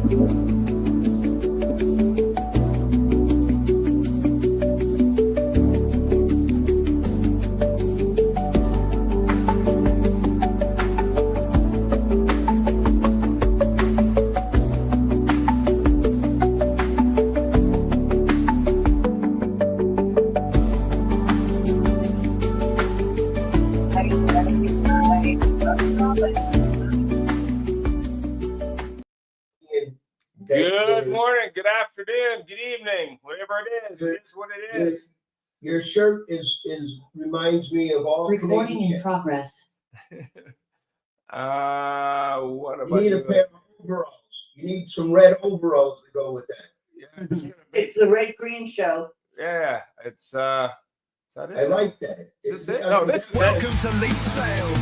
Good morning, good afternoon, good evening, whatever it is what it is. Your shirt is reminds me of all recording in progress. What You need a pair of overalls. You need some red overalls to go with that. Yeah, It's the Red Green Show. yeah, it's is that it? I like that. Is this it? No, this is Welcome to Leaf Sales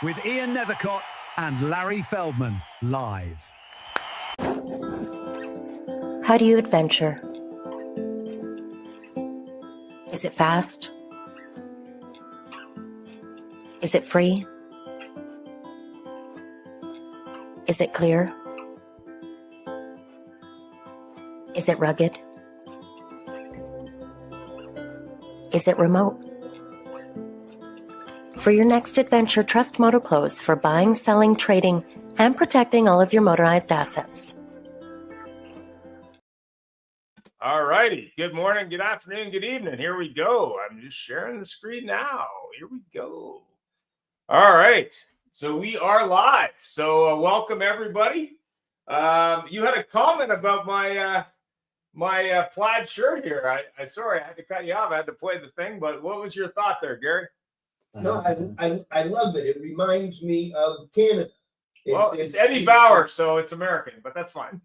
with Ian Nethercott and Larry Feldman live. How do you adventure? Is it fast? Is it free? Is it clear? Is it rugged? Is it remote? For your next adventure, trust MotoClothes for buying, selling, trading, and protecting all of your motorized assets. All righty. Good morning, good afternoon, good evening. Here we go. I'm just sharing the screen now. Here we go. All right. So we are live. So welcome everybody. You had a comment about my my plaid shirt here. I sorry I had to cut you off. I had to play the thing, but what was your thought there, Gary? No, I love it. It reminds me of Canada. It's Eddie Bauer, so it's American, but that's fine.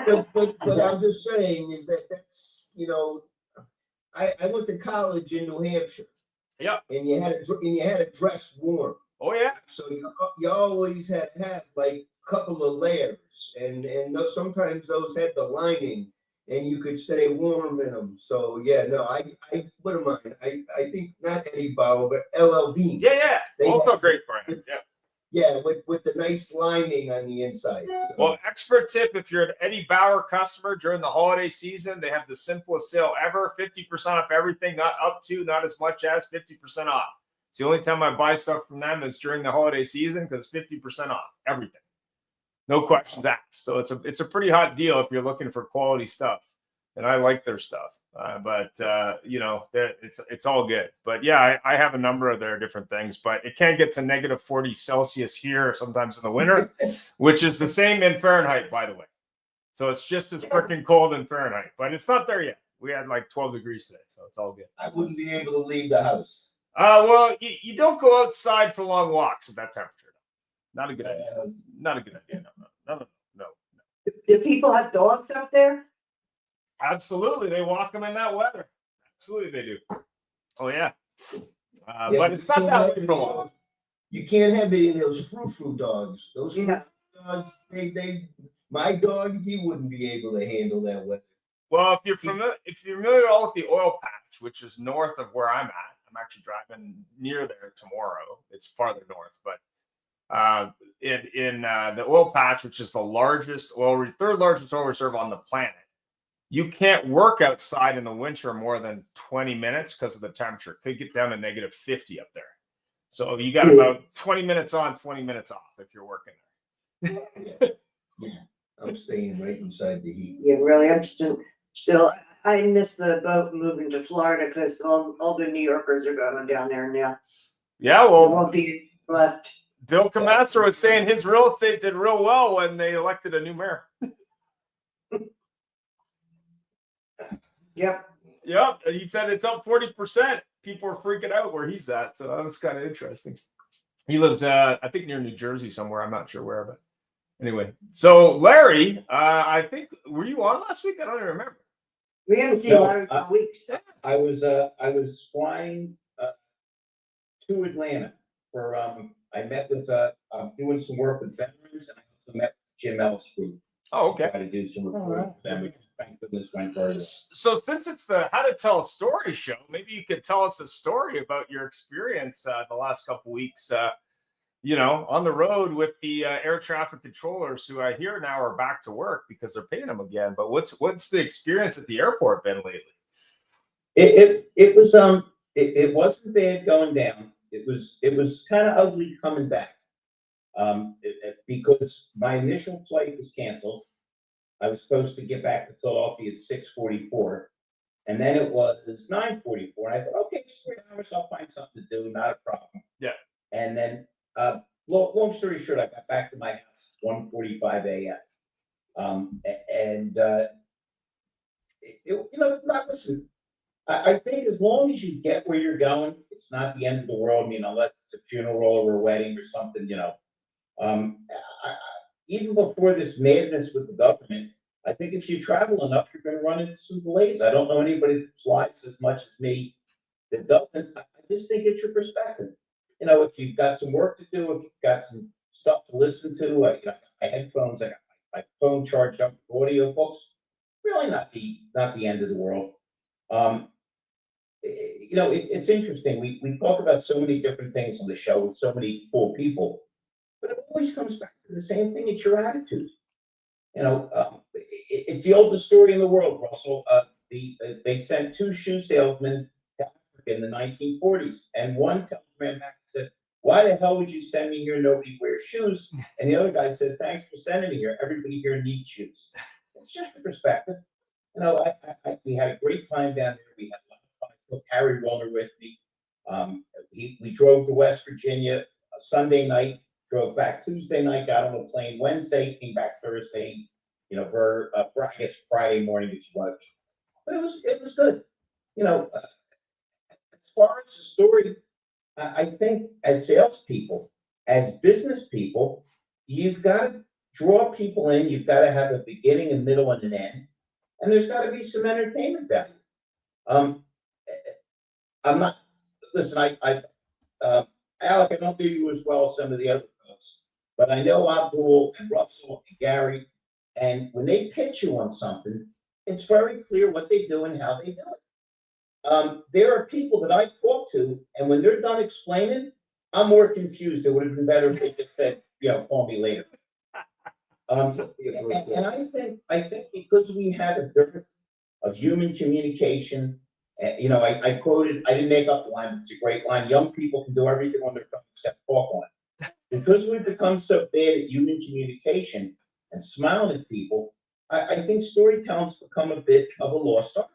But I'm just saying is that's I went to college in New Hampshire. Yeah. And you had to dress warm. Oh yeah. So you always had to have like a couple of layers, and sometimes those had the lining, and you could stay warm in them. So yeah, no, I what am I think not Eddie Bauer, but LL Bean. Yeah. Also a great brand. Yeah. Yeah, with the nice lining on the inside. So. Well, expert tip, if you're an Eddie Bauer customer during the holiday season, they have the simplest sale ever, 50% off everything, not up to, not as much as 50% off. It's the only time I buy stuff from them is during the holiday season because 50% off everything. No questions asked. So it's a pretty hot deal if you're looking for quality stuff. And I like their stuff. It's all good. But yeah, I have a number of their different things, but it can get to negative 40 Celsius here sometimes in the winter, which is the same in Fahrenheit, by the way. So it's just as freaking cold in Fahrenheit, but it's not there yet. We had like 12 degrees today, so it's all good. I wouldn't be able to leave the house. Well, you don't go outside for long walks at that temperature. Not a good idea. Not a good idea. No. Do people have dogs up there? Absolutely. They walk them in that weather. Absolutely they do. Oh, yeah. But it's not that way for long. You can't have any of those frou-frou dogs. Those dogs, my dog, he wouldn't be able to handle that weather. Well, if you're familiar at all with the oil patch, which is north of where I'm at, I'm actually driving near there tomorrow. It's farther north, but in the oil patch, which is the third largest oil reserve on the planet, you can't work outside in the winter more than 20 minutes because of the temperature. Could get down to negative 50 up there. So you got about 20 minutes on, 20 minutes off if you're working there. Yeah, I'm staying right inside the heat. Yeah, really. I'm still. I miss the boat moving to Florida because all the New Yorkers are going down there now. Yeah, There well, won't be left. Bill Camastro was saying his real estate did real well when they elected a new mayor. Yep. Yep. He said it's up 40%. People are freaking out where he's at. So that was kind of interesting. He lives, I think, near New Jersey somewhere. I'm not sure where, but anyway. So, Larry, I think, were you on last week? I don't even remember. We haven't seen Larry for weeks. I was flying to Atlanta for I met with I'm doing some work with veterans, and I also met with Jim Ellis Group. Oh, okay. Try to do some recording with them. Thank goodness went very. So since it's the How to Tell a Story show, maybe you could tell us a story about your experience the last couple weeks. on the road with the air traffic controllers, who I hear now are back to work because they're paying them again. But what's the experience at the airport been lately? It wasn't bad going down. It was kind of ugly coming back. Because my initial flight was canceled. I was supposed to get back to Philadelphia at 6:44, and then it was 9:44. And I thought, okay, it's 3 hours. I'll find something to do. Not a problem. Yeah. And then, long story short, I got back to my house at 1:45 a.m. Listen. I think as long as you get where you're going, it's not the end of the world. I mean, unless it's a funeral or a wedding or something, even before this madness with the government, I think if you travel enough, you're going to run into some delays. I don't know anybody that flies as much as me that doesn't. I just think it's your perspective. If you've got some work to do, if you've got some stuff to listen to, I got my headphones, I got my phone charged up with audiobooks. Really not the end of the world. It's interesting. We talk about so many different things on the show with so many cool people, but it always comes back to the same thing. It's your attitude. It's the oldest story in the world, Russell. They sent 2 shoe salesmen to Africa in the 1940s, and one telegram back said, "Why the hell would you send me here? Nobody wears shoes." And the other guy said, "Thanks for sending me here. Everybody here needs shoes." It's just a perspective. We had a great time down there. We had a lot of fun. I took Harry Wilner with me. We drove to West Virginia a Sunday night, drove back Tuesday night, got on a plane Wednesday, came back Thursday, for I guess Friday morning if you want to be. But it was good. As far as the story, I think as salespeople, as business people, you've got to draw people in. You've got to have a beginning, a middle, and an end. And there's got to be some entertainment value. I'm not, listen, Alec, I don't know you as well as some of the other folks, but I know Abdul and Russell and Gary, and when they pitch you on something, it's very clear what they do and how they do it. There are people that I talk to, and when they're done explaining, I'm more confused. It would have been better if they just said, call me later. And I think because we had a dearth of human communication, I quoted, I didn't make up the line, but it's a great line. Young people can do everything on their phone except talk on it. Because we've become so bad at human communication and smiling at people, I think storytelling's become a bit of a lost art.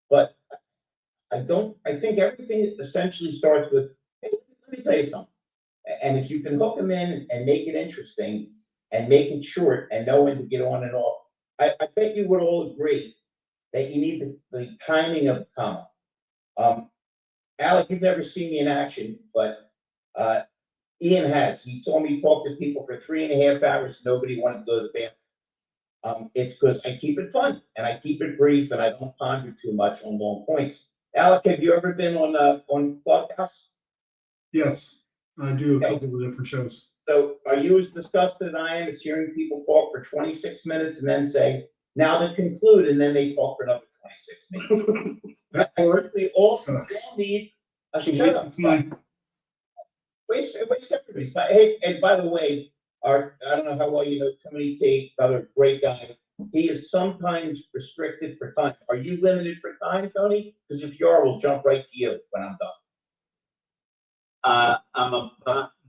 But I think everything essentially starts with, hey, let me tell you something. And if you can hook them in and make it interesting, and make it short and know when to get on and off. I bet you would all agree that you need the timing of the comma. Alec, you've never seen me in action, but Ian has. He saw me talk to people for 3.5 hours. Nobody wanted to go to the bathroom. It's because I keep it fun and I keep it brief and I don't ponder too much on long points. Alec, have you ever been on Clubhouse? Yes, I do a couple of different shows. So are you as disgusted as I am as hearing people talk for 26 minutes and then say, now to conclude, and then they talk for another 26 minutes? We all need a shut up. Wait, everybody's time. Hey, and by the way, I don't know how well you know Tony Tate, another great guy. He is sometimes restricted for time. Are you limited for time, Tony? Because if you are, we'll jump right to you when I'm done.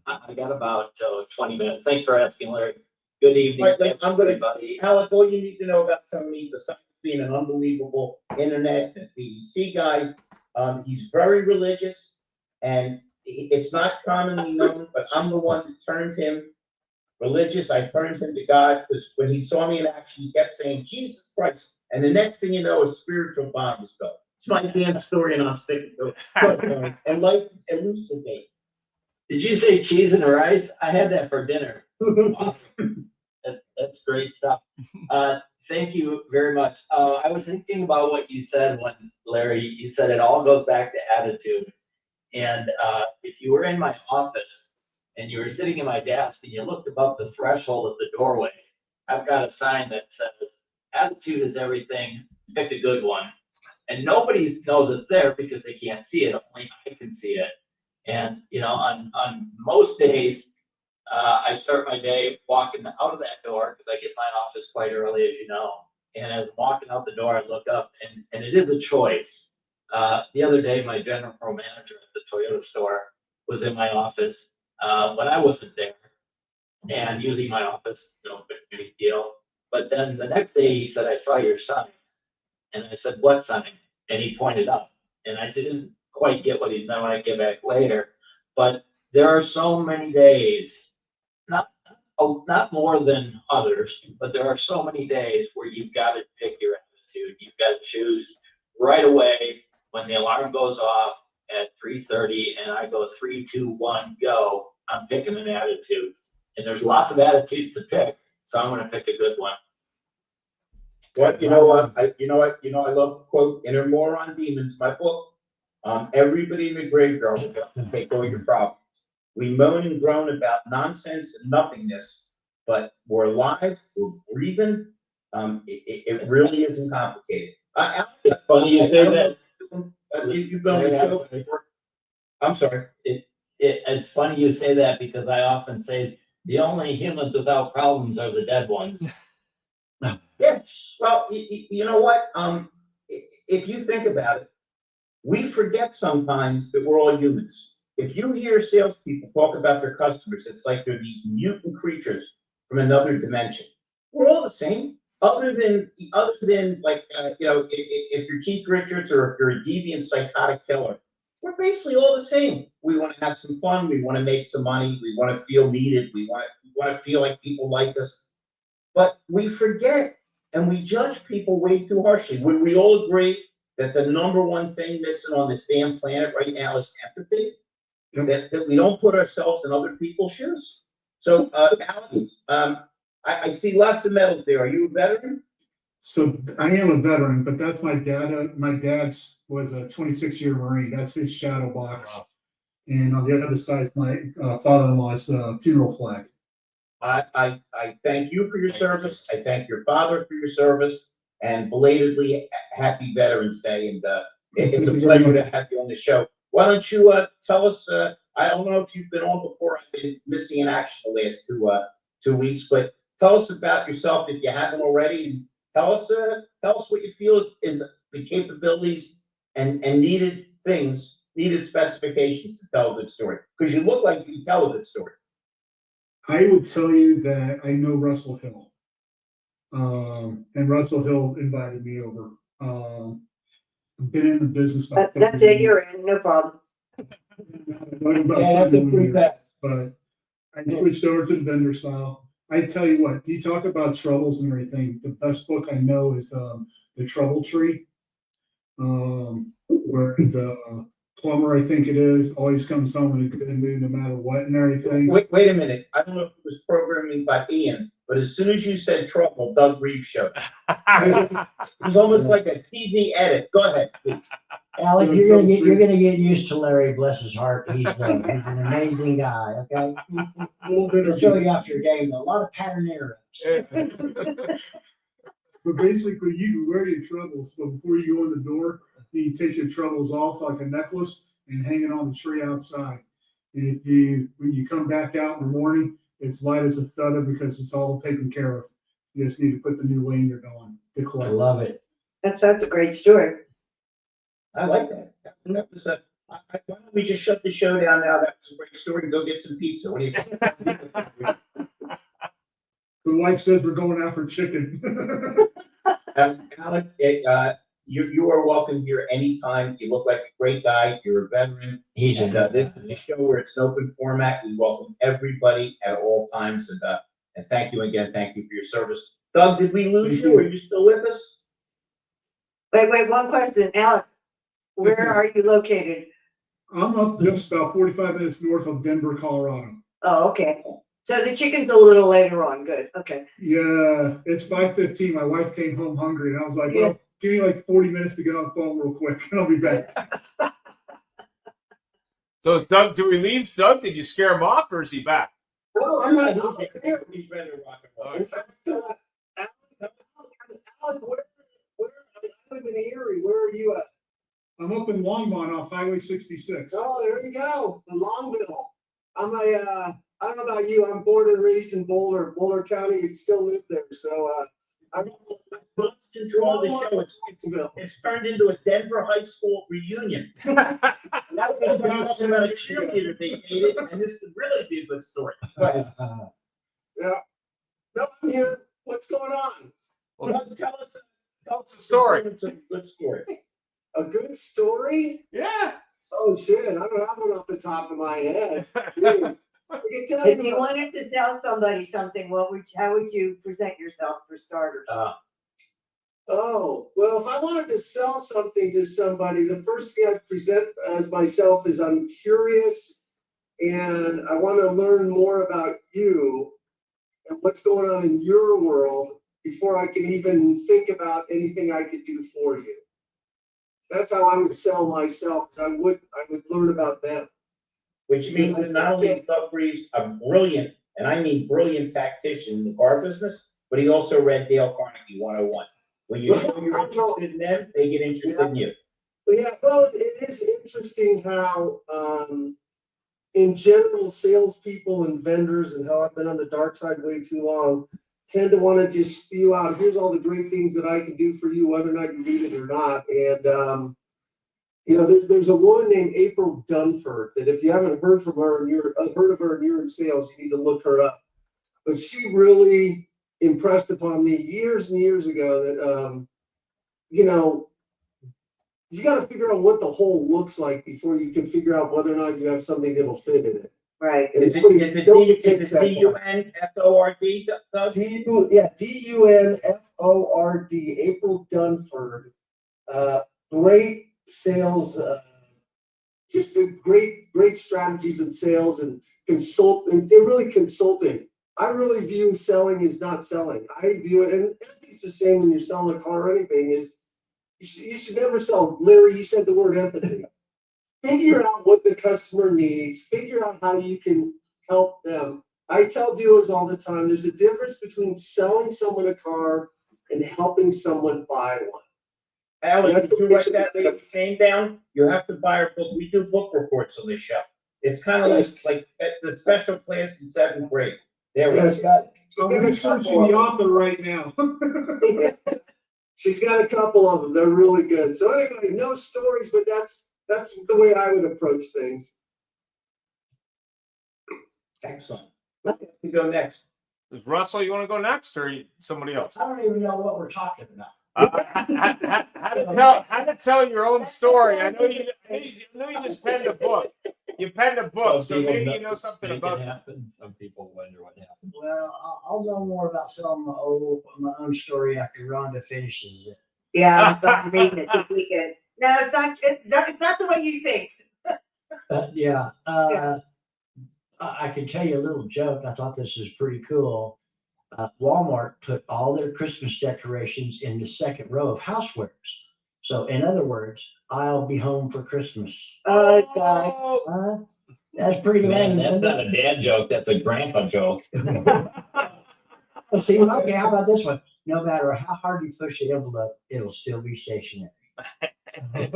I got about 20 minutes. Thanks for asking, Larry. Good evening, everybody. Alec, all you need to know about Tony, besides being an unbelievable internet and BDC guy, he's very religious, and it's not commonly known, but I'm the one that turned him religious. I turned him to God because when he saw me in action, he kept saying, Jesus Christ. And the next thing you know, a spiritual bomb was going. It's my damn story, and I'm sticking to it. And like elucidate. Did you say cheese and rice? I had that for dinner. Awesome. That's great stuff. Thank you very much. I was thinking about what you said when, Larry, you said it all goes back to attitude. And if you were in my office and you were sitting in my desk and you looked above the threshold of the doorway, I've got a sign that says, attitude is everything, pick a good one. And nobody knows it's there because they can't see it. Only I can see it. And, on most days, I start my day walking out of that door because I get my office quite early, as you know. And as I'm walking out the door, I look up and it is a choice. The other day, my general manager at the Toyota store was in my office when I wasn't there and using my office, no big deal. But then the next day he said, I saw your sign. And I said, what sign? And he pointed up. And I didn't quite get what he meant when I get back later. But there are so many days, not more than others, but there are so many days where you've got to pick your attitude. You've got to choose right away when the alarm goes off at 3:30 and I go 3, 2, 1, go. I'm picking an attitude. And there's lots of attitudes to pick, so I'm going to pick a good one. What, you know what, I love the quote, Inner Moron Demons, my book. Everybody in the graveyard will take all your problems. We moan and groan about nonsense and nothingness, but we're alive, we're breathing. It really isn't complicated. It's funny you say that. You've been on the show before. I'm sorry. It's funny you say that because I often say the only humans without problems are the dead ones. Yes. Well, you know what? If you think about it, we forget sometimes that we're all humans. If you hear salespeople talk about their customers, it's like they're these mutant creatures from another dimension. We're all the same, other than like if you're Keith Richards or if you're a deviant psychotic killer. We're basically all the same. We want to have some fun. We want to make some money. We want to feel needed. We want to feel like people like us. But we forget and we judge people way too harshly. Would we all agree that the number one thing missing on this damn planet right now is empathy? Yep. That we don't put ourselves in other people's shoes. So, Alex, I see lots of medals there. Are you a veteran? So I am a veteran, but that's my dad. My dad's was a 26-year Marine. That's his shadow box. Wow. And on the other side is my father-in-law's funeral flag. I thank you for your service. I thank your father for your service, and belatedly happy Veterans Day. And it's a pleasure to have you on the show. Why don't you tell us? I don't know if you've been on before. I've been missing in action the last 2 weeks, but tell us about yourself if you haven't already, and tell us what you feel is the capabilities and needed specifications to tell a good story. Because you look like you can tell a good story. I would tell you that I know Russell Hill, and Russell Hill invited me over. I've been in the business about 30 That's it, you're in, no problem. That's a free pass. But I switched over to the vendor style. I tell you what, you talk about troubles and everything. The best book I know is The Trouble Tree, where the plumber, I think it is, always comes home in a good mood no matter what and everything. Wait a minute. I don't know if it was programming by Ian, but as soon as you said trouble, Doug Reeves showed. It was almost like a TV edit. Go ahead, please. Alec, you're gonna get used to Larry, bless his heart. He's an amazing guy, okay? He'll show you off your game, though. A lot of pattern errors. But basically, you can wear your troubles, but before you go in the door, you take your troubles off like a necklace and hang it on the tree outside. And when you come back out in the morning, it's light as a feather because it's all taken care of. You just need to put the new lanyard on. I love it. That's a great story. I like that. That was why don't we just shut the show down now? That was a great story. And go get some pizza. What do you think? The wife says we're going out for chicken. Alec, you are welcome here anytime. You look like a great guy. You're a veteran. This is a show where it's an open format. We welcome everybody at all times. And thank you again. Thank you for your service. Doug, did we lose you? Are you still with us? Wait, one question, Alec. Where are you located? I'm up just about 45 minutes north of Denver, Colorado. Oh, okay. So the chicken's a little later on. Good. Okay. Yeah, it's 5:15. My wife came home hungry, and I was like, well, give me like 40 minutes to get on the phone real quick, and I'll be back. So, Doug, do we leave Doug? Did you scare him off, or is he back? No, I'm not. He's ready to rock and roll. Alec, I live in Erie. Where are you at? I'm up in Longmont off Highway 66. Oh, there you go. In Longville. I'm I don't know about you, I'm born and raised in Boulder County, and still live there, so, I'm. Lost control of the show. It's turned into a Denver high school reunion. That was talking about a cheerleader they hated, and this could really be a good story. But Yeah. No, I'm here. What's going on? Well, tell us a story. It's a good story. A good story? Yeah. Oh shit, I don't have one off the top of my head. Jeez. I can tell If you you about- wanted to tell somebody something, how would you present yourself for starters? Oh, well, if I wanted to sell something to somebody, the first thing I'd present as myself is I'm curious and I want to learn more about you and what's going on in your world before I can even think about anything I could do for you. That's how I would sell myself. I would learn about them. Which means that not only is Doug Reeves a brilliant, and I mean brilliant tactician in the car business, but he also read Dale Carnegie 101. When you show you're interested in them, they get interested in you. Yeah, well, it is interesting how, in general, salespeople and vendors, and how I've been on the dark side way too long, tend to want to just spew out, here's all the great things that I can do for you, whether or not you need it or not. And, you know, there's a woman named April Dunford that if you haven't heard from her and heard of her and you're in sales, you need to look her up. But she really impressed upon me years and years ago that, you know, you got to figure out what the whole looks like before you can figure out whether or not you have something that'll fit in it. Right. Is it D-U-N-F-O-R-D, Doug? D-U-N-F-O-R-D, April Dunford. Great sales, just a great strategies in sales and they're really consulting. I really view selling as not selling. I view it, and it's the same when you're selling a car or anything, is you should never sell. Larry, you said the word empathy. Figure out what the customer needs, figure out how you can help them. I tell dealers all the time, there's a difference between selling someone a car and helping someone buy one. Alex, did you write that lady's name down? You have to buy her book. We do book reports on this show. It's kind of like the special class in 7th grade. There we go. I'm researching the author right now. She's got a couple of them. They're really good. So anyway, no stories, but that's the way I would approach things. Excellent. We go next. Is Russell, you want to go next, or somebody else? I don't even know what we're talking about. How to tell your own story. I know you just penned a book. You penned a book, so maybe you know something about it. Some people wonder what happened. Well, I'll know more about selling my own story after Rhonda finishes it. Yeah, I'm reading it this weekend. No, it's not the way you think. Yeah. I can tell you a little joke. I thought this was pretty cool. Walmart put all their Christmas decorations in the second row of housewares. So in other words, I'll be home for Christmas. Oh, God. That's pretty Man, lame. that's not a dad joke. That's a grandpa joke. So see, okay, how about this one? No matter how hard you push the envelope, it'll still be stationary. I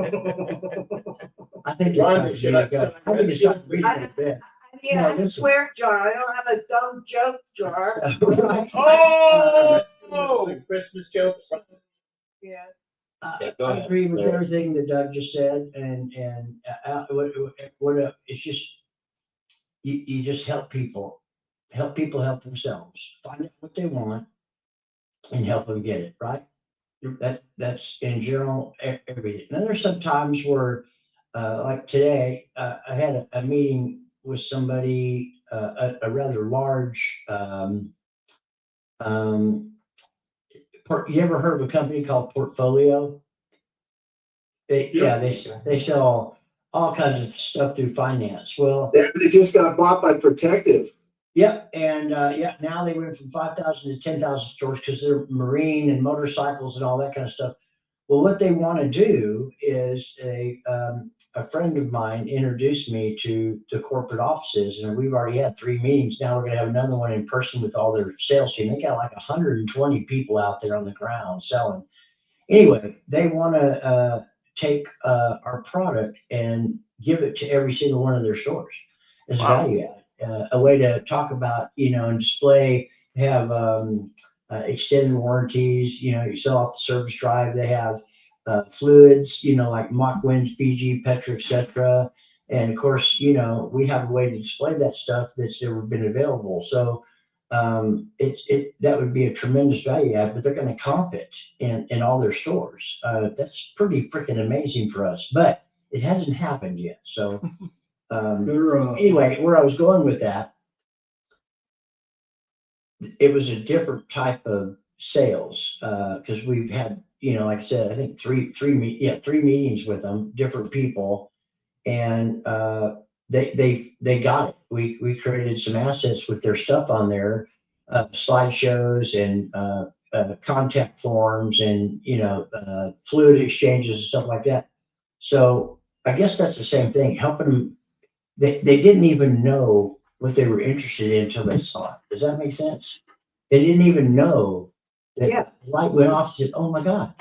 think it's time to read it a bit. Yeah, I have a swear jar. I don't have a dumb joke jar. Right. The Christmas jokes. Yeah. I agree with everything that Doug just said, and it's just you just help people help themselves, find out what they want, and help them get it right. That's in general everything. Now there's some times where, like today, I had a meeting with somebody, a rather large. You ever heard of a company called Portfolio? They sell all kinds of stuff through finance. Well, it just got bought by Protective. Yep, and now they went from 5,000 to 10,000 stores because they're marine and motorcycles and all that kind of stuff. Well, what they want to do is a friend of mine introduced me to the corporate offices, and we've already had 3 meetings. Now we're going to have another one in person with all their sales team. They got like 120 people out there on the ground selling. Anyway, they want to take our product and give it to every single one of their stores as a value add. a way to talk about, and display. They have extended warranties. You sell off the service drive. They have fluids, like Mach Winds, BG, Petra, etc. And of course, we have a way to display that stuff that's never been available. So that would be a tremendous value add, but they're going to comp it in all their stores. That's pretty freaking amazing for us, but it hasn't happened yet. So anyway, where I was going with that, it was a different type of sales because we've had, like I said, I think three meetings with them, different people, and they got it. We created some assets with their stuff on there, slideshows and contact forms and fluid exchanges and stuff like that. So I guess that's the same thing, helping them. They didn't even know what they were interested in until they saw it. Does that make sense? They didn't even know that the light went off and said, "Oh my God,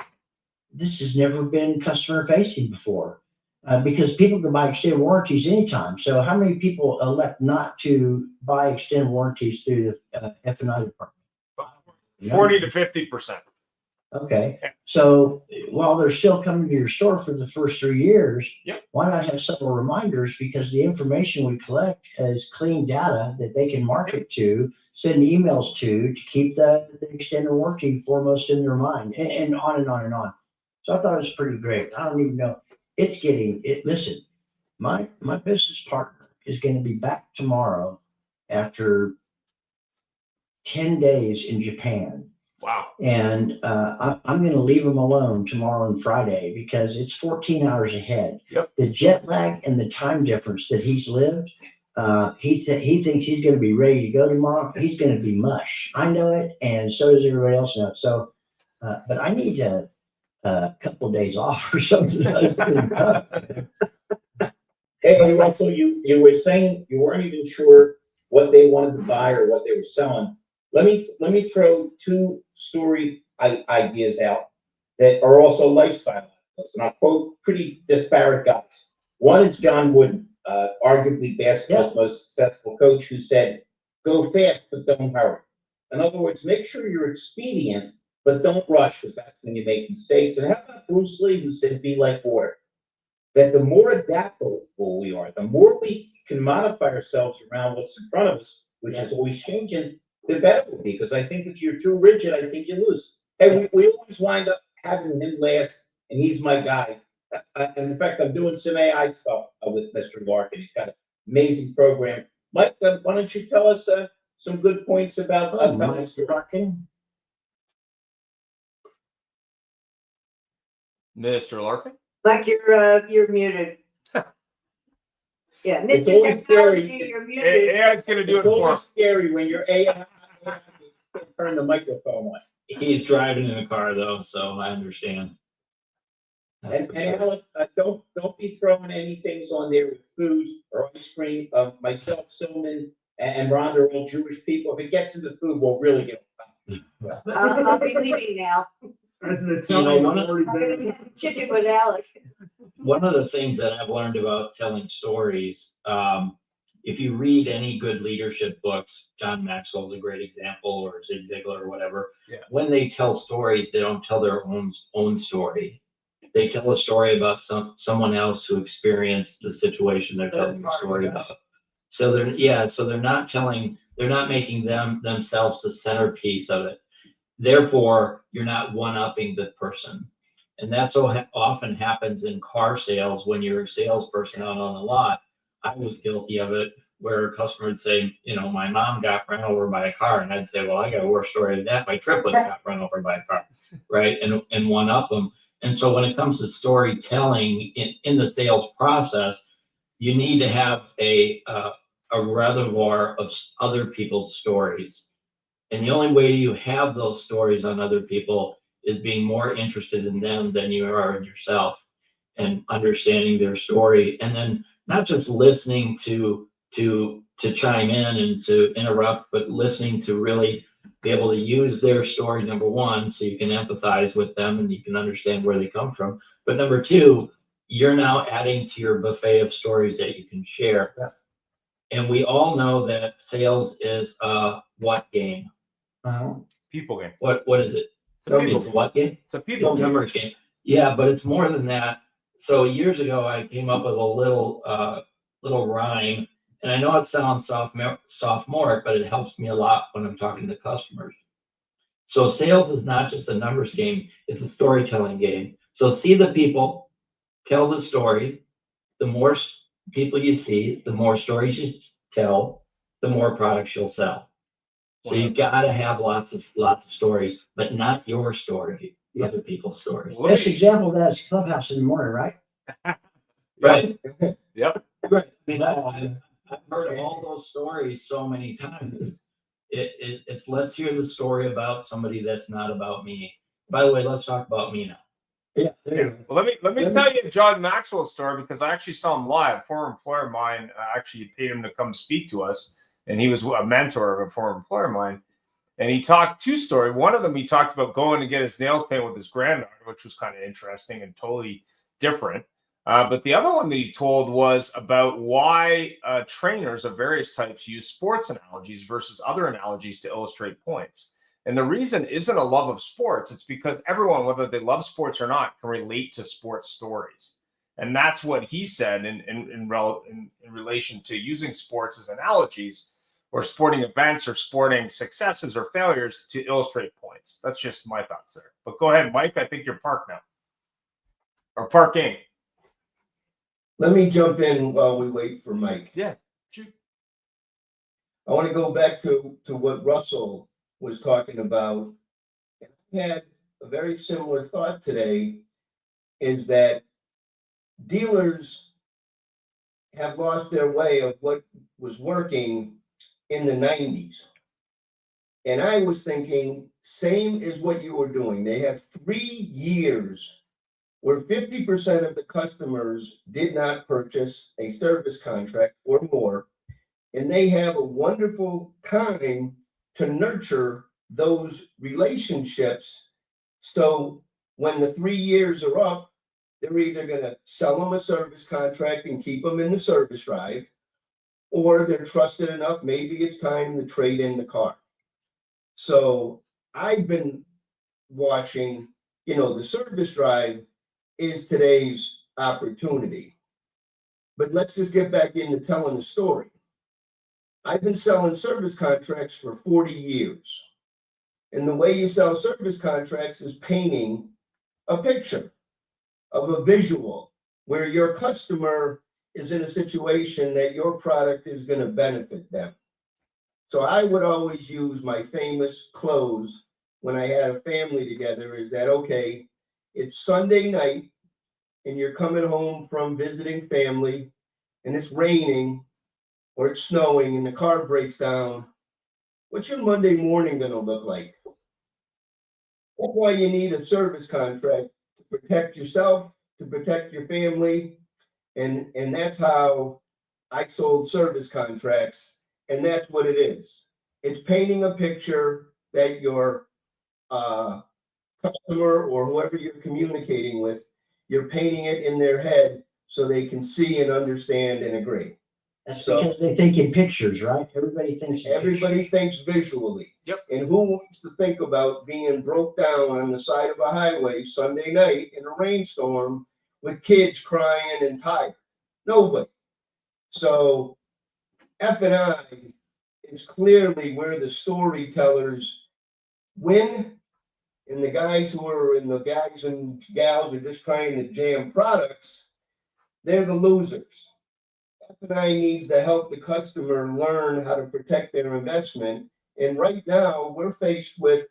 this has never been customer facing before." Because people can buy extended warranties anytime. So how many people elect not to buy extended warranties through the F&I department? 40 to 50%. Okay. So while they're still coming to your store for the first 3 years, Yep. Why not have several reminders? Because the information we collect is clean data that they can market to, send emails to keep the extended warranty foremost in their mind, and on and on and on. So I thought it was pretty great. I don't even know. It's getting it. Listen, my business partner is going to be back tomorrow after 10 days in Japan. Wow. And I'm going to leave him alone tomorrow and Friday because it's 14 hours ahead. Yep. The jet lag and the time difference that he's lived, he thinks he's going to be ready to go tomorrow. He's going to be mush. I know it, and so does everybody else know it. So, but I need a couple of days off or something. Hey, Russell, you were saying you weren't even sure what they wanted to buy or what they were selling. Let me throw two story ideas out that are also lifestyle ideas, and I'll quote pretty disparate guys. One is John Wooden, arguably basketball's most successful coach, who said, "Go fast, but don't hurry." In other words, make sure you're expedient, but don't rush, because that's when you make mistakes. And how about Bruce Lee, who said, "Be like water"? That the more adaptable we are, the more we can modify ourselves around what's in front of us, which is always changing, the better it will be. Because I think if you're too rigid, I think you lose. Hey, we always wind up having him last, and he's my guy. And in fact, I'm doing some AI stuff with Mr. Larkin. He's got an amazing program. Mike, why don't you tell us some good points about Mr. Larkin? Mr. Larkin? Like you're muted. Yeah, It's Mr. always Technology, scary. you're muted. AI's going to do it It's for always him. scary when you're AI. Turn the microphone on. He's driving in a car though, so I understand. And Alan, don't be throwing any things on there with food or ice cream. Myself, Silman, and Rhonda are all Jewish people. If it gets into food, we'll really get it. I'll be leaving now. As an You know, Italian, one I'm of- already I'm gonna there. have chicken with Alec. One of the things that I've learned about telling stories, if you read any good leadership books, John Maxwell's a great example, or Zig Ziglar or whatever. Yeah. When they tell stories, they don't tell their own story. They tell a story about someone else who experienced the situation they're telling the story about. So they're not making themselves the centerpiece of it. Therefore, you're not one-upping the person. And that's what often happens in car sales when you're a salesperson out on the lot. I was guilty of it, where a customer would say, my mom got run over by a car. And I'd say, well, I got a worse story than that. My triplets got run over by a car, right? And one-up them. And so when it comes to storytelling in the sales process, you need to have a reservoir of other people's stories. And the only way you have those stories on other people is being more interested in them than you are in yourself, and understanding their story. And then not just listening to chime in and to interrupt, but listening to really be able to use their story, number one, so you can empathize with them and you can understand where they come from. But number two, you're now adding to your buffet of stories that you can share. And we all know that sales is a what game? People game. What is it? It's a what game? It's a people game. Numbers game. Yeah, but it's more than that. So years ago, I came up with a little rhyme, and I know it sounds sophomoric, but it helps me a lot when I'm talking to customers. So sales is not just a numbers game; it's a storytelling game. So see the people, tell the story. The more people you see, the more stories you tell, the more products you'll sell. So you've got to have lots of stories, but not your story, other people's stories. Best example of that is Clubhouse in the morning, right? Right. Yep. Right. I mean, I've heard all those stories so many times. It's let's hear the story about somebody that's not about me. By the way, let's talk about me now. Yeah. There you go. Well, let me tell you John Maxwell's story, because I actually saw him live. A former employer of mine actually paid him to come speak to us, and he was a mentor of a former employer of mine. And he talked two stories. One of them, he talked about going to get his nails painted with his granddaughter, which was kind of interesting and totally different. But the other one that he told was about why trainers of various types use sports analogies versus other analogies to illustrate points. And the reason isn't a love of sports. It's because everyone, whether they love sports or not, can relate to sports stories. And that's what he said in relation to using sports as analogies, or sporting events or sporting successes or failures to illustrate points. That's just my thoughts there. But go ahead, Mike. I think you're parked now. Or parking. Let me jump in while we wait for Mike. Yeah, shoot. I want to go back to what Russell was talking about. I had a very similar thought today, is that dealers have lost their way of what was working in the 90s. And I was thinking, same as what you were doing. They have 3 years where 50% of the customers did not purchase a service contract or more, and they have a wonderful time to nurture those relationships. So when the 3 years are up, they're either going to sell them a service contract and keep them in the service drive, or they're trusted enough, maybe it's time to trade in the car. So I've been watching, the service drive is today's opportunity. But let's just get back into telling the story. I've been selling service contracts for 40 years. And the way you sell service contracts is painting a picture of a visual where your customer is in a situation that your product is going to benefit them. So I would always use my famous close when I had a family together, is that, okay, it's Sunday night and you're coming home from visiting family and it's raining or it's snowing and the car breaks down. What's your Monday morning going to look like? That's why you need a service contract, to protect yourself, to protect your family. And that's how I sold service contracts. And that's what it is. It's painting a picture that your customer or whoever you're communicating with, you're painting it in their head so they can see and understand and agree. That's because they think in pictures, right? Everybody thinks in Everybody thinks visually. Yep. And who wants to think about being broke down on the side of a highway Sunday night in a rainstorm with kids crying and tired? Nobody. So F&I is clearly where the storytellers win, and the guys and gals are just trying to jam products, they're the losers. F&I needs to help the customer learn how to protect their investment. And right now, we're faced with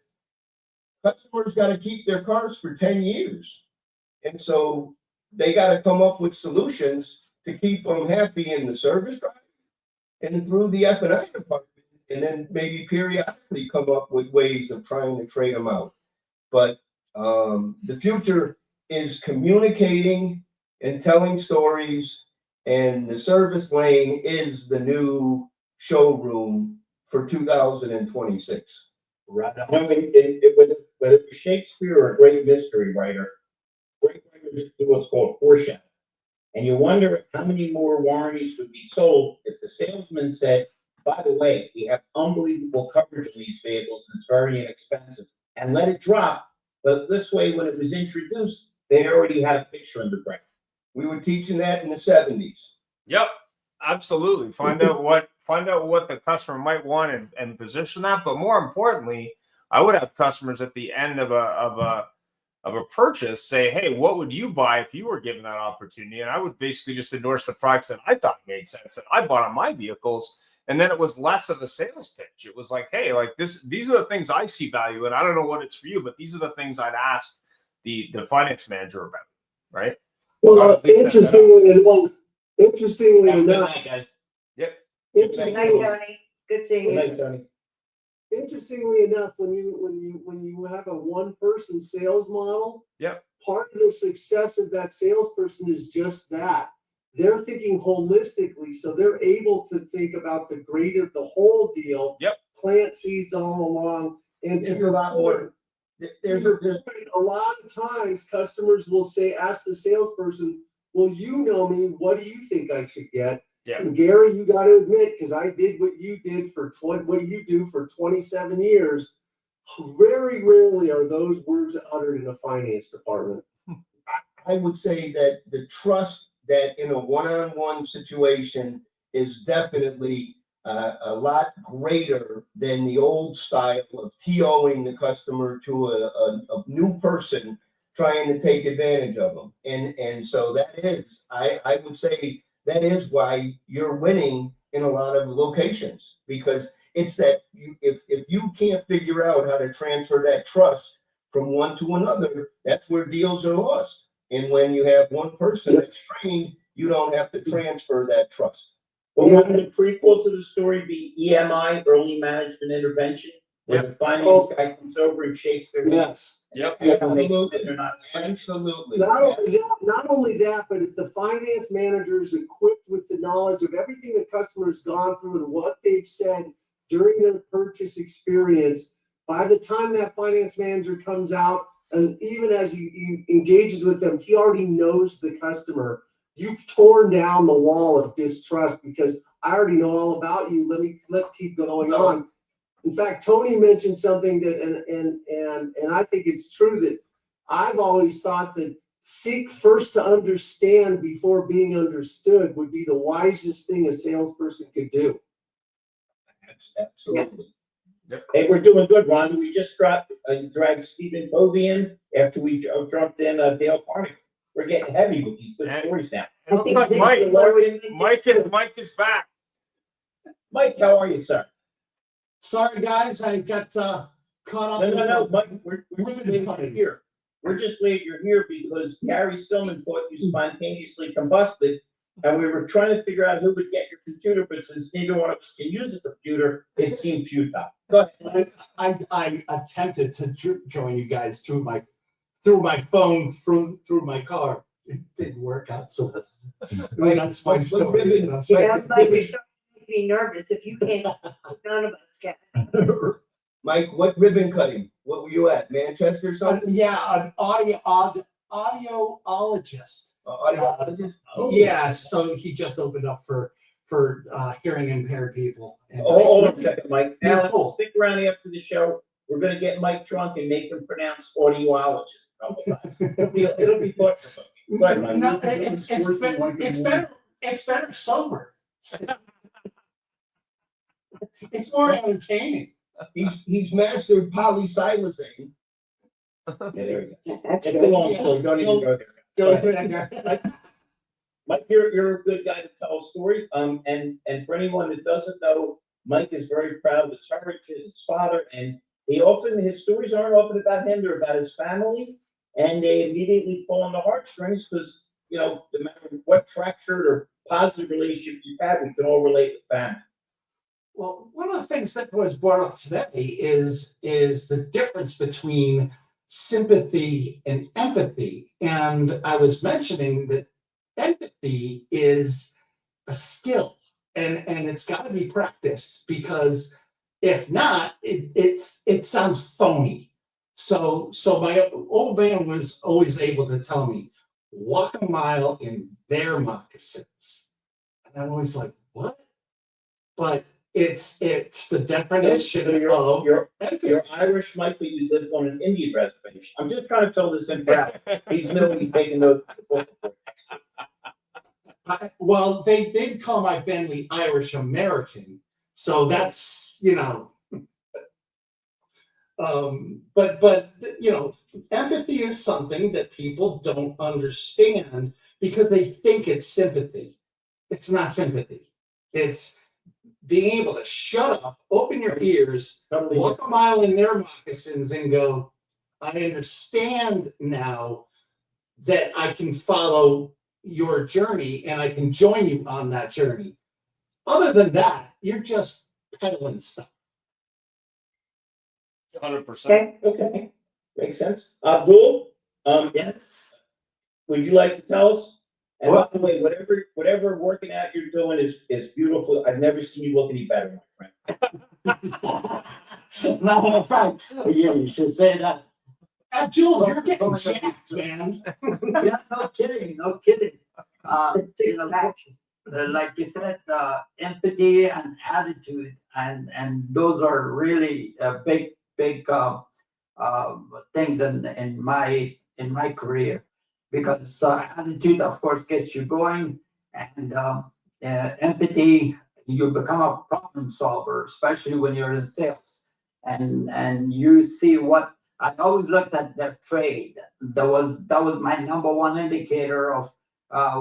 customers got to keep their cars for 10 years. And so they got to come up with solutions to keep them happy in the service drive and through the F&I department, and then maybe periodically come up with ways of trying to trade them out. But the future is communicating and telling stories, and the service lane is the new showroom for 2026. Right. Whether Shakespeare or a great mystery writer, great writers do what's called foreshadowing. And you wonder how many more warranties would be sold if the salesman said, by the way, we have unbelievable coverage on these vehicles and it's very inexpensive, and let it drop. But this way, when it was introduced, they already had a picture in the brain. We were teaching that in the 70s. Yep, absolutely. Find out what the customer might want and position that. But more importantly, I would have customers at the end of a purchase say, hey, what would you buy if you were given that opportunity? And I would basically just endorse the products that I thought made sense that I bought on my vehicles. And then it was less of a sales pitch. It was like, hey, like these are the things I see value in. I don't know what it's for you, but these are the things I'd ask the finance manager about, right? Well, interestingly enough, Have a good night, guys. Yep. Good night, Tony. Good seeing Good you. night, Tony. interestingly enough, when you have a one-person sales model, Yep. part of the success of that salesperson is just that. They're thinking holistically, so they're able to think about the whole deal. Yep. Plant seeds all along, and There's a lot more. There's a lot of times customers will ask the salesperson, well, you know me, what do you think I should get? Yeah. And Gary, you got to admit, because I did what you did what you do for 27 years, very rarely are those words uttered in a finance department. I would say that the trust that in a one-on-one situation is definitely a lot greater than the old style of TOing the customer to a new person trying to take advantage of them. And so that is, I would say that is why you're winning in a lot of locations, because it's that if you can't figure out how to transfer that trust from one to another, that's where deals are lost. And when you have one person that's trained, you don't have to transfer that trust. Well, wouldn't the prequel to the story be EMI, early management intervention, where the finance guy comes over and shakes their hand? Yes. Yep. And make sure that they're not Absolutely. Not only that, but if the finance manager is equipped with the knowledge of everything the customer's gone through and what they've said during their purchase experience, by the time that finance manager comes out, and even as he engages with them, he already knows the customer. You've torn down the wall of distrust because I already know all about you. Let's keep going on. In fact, Tony mentioned something that, and I think it's true, that I've always thought that seek first to understand before being understood would be the wisest thing a salesperson could do. Absolutely. Hey, we're doing good, Ron. We just dragged Stephen Covey in after we jumped in Dale Carnegie. We're getting heavy with these good stories now. It looks like Mike is back. Mike, how are you, sir? Sorry, guys, I got caught up. No, Mike, we're just glad you're here. We're just glad you're here because Gary Silman thought you spontaneously combusted, and we were trying to figure out who would get your computer, but since neither one of us can use a computer, it seemed futile. Go ahead. I attempted to join you guys through my phone through my car. It didn't work out, so that's my story. And I'm Yeah, sorry. Mike, you're starting to be nervous. If you can't, none of us can. Mike, what ribbon cutting? What were you at? Manchester or something? Yeah, an audiologist. Audiologist? Yeah, so he just opened up for hearing impaired people. And Hold on a second, Mike. Yeah, Alan, cool. stick around after the show. We're going to get Mike drunk and make him pronounce audiologist. It'll be fun. But No, it's better sober. It's more entertaining. He's mastered polysilazane. there we go. That's It's a good. long story. Don't even go there. Go ahead. Mike, you're a good guy to tell a story. And for anyone that doesn't know, Mike is very proud of his heritage, his father, and his stories aren't often about him, they're about his family, and they immediately pull on the heartstrings because, no matter what fractured or positive relationship you've had, we can all relate to family. Well, one of the things that was brought up today is the difference between sympathy and empathy. And I was mentioning that empathy is a skill and it's got to be practiced, because if not, it sounds phony. So my old man was always able to tell me, walk a mile in their moccasins. And I'm always like, what? But it's the definition of You're empathy. Irish, Mike, but you lived on an Indian reservation. I'm just trying to fill this in for Al. He's taking notes for the book. Well, they did call my family Irish American, so that's, you know. But you know, empathy is something that people don't understand because they think it's sympathy. It's not sympathy. It's being able to shut up, open your ears, walk a mile in their moccasins and go, I understand now that I can follow your journey and I can join you on that journey. Other than that, you're just peddling stuff. 100%. Okay, makes sense. Abdul, Yes. would you like to tell us? And by the way, whatever working out you're doing is beautiful. I've never seen you look any better, my friend. No, in fact, yeah, you should say that. Abdul, you're getting jacked, man. Yeah, no kidding, no kidding. You know, like you said, empathy and attitude, and those are really big things in my career, because attitude, of course, gets you going, and empathy, you become a problem solver, especially when you're in sales, and you see what. I always looked at their trade. That was my number one indicator of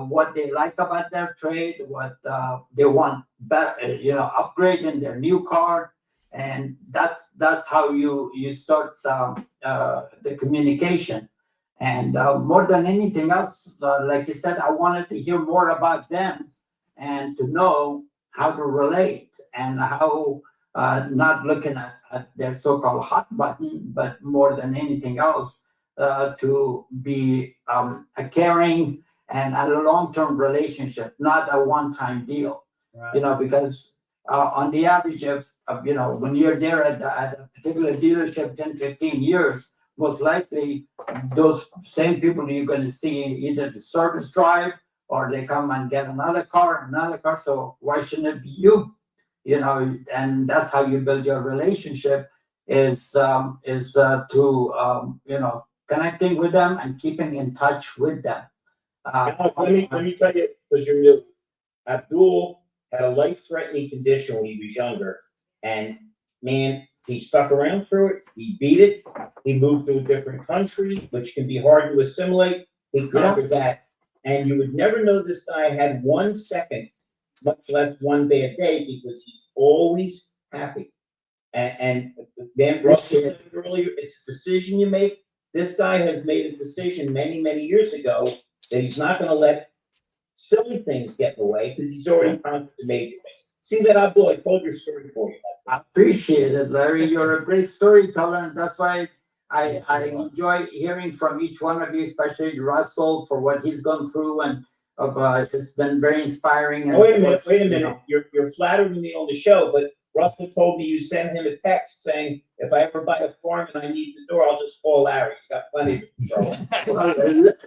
what they like about their trade, what they want better, upgrade in their new car, and that's how you start the communication. And more than anything else, like you said, I wanted to hear more about them and to know how to relate and how. Not looking at their so-called hot button, but more than anything else, to be a caring and a long-term relationship, not a one-time deal. Right. Because on the average of when you're there at a particular dealership 10, 15 years, most likely those same people you're going to see either the service drive or they come and get another car. So why shouldn't it be you? And that's how you build your relationship is through connecting with them and keeping in touch with them. Let me tell you, because you're new. Abdul had a life-threatening condition when he was younger, and man, he stuck around through it. He beat it. He moved to a different country, which can be hard to assimilate. He conquered that, and you would never know this guy had 1 second, much less one bad day, because he's always happy. And then Russell said earlier, it's a decision you make. This guy has made a decision many, many years ago that he's not going to let silly things get in the way because he's already conquered the major things. See that, Abdul? I told your story for you. I appreciate it, Larry. You're a great storyteller, and that's why I enjoy hearing from each one of you, especially Russell, for what he's gone through, and it's been very inspiring. And wait a minute. You're flattering me on the show, but Russell told me you sent him a text saying, if I ever buy a farm and I need the door, I'll just call Larry. He's got plenty of control. Well,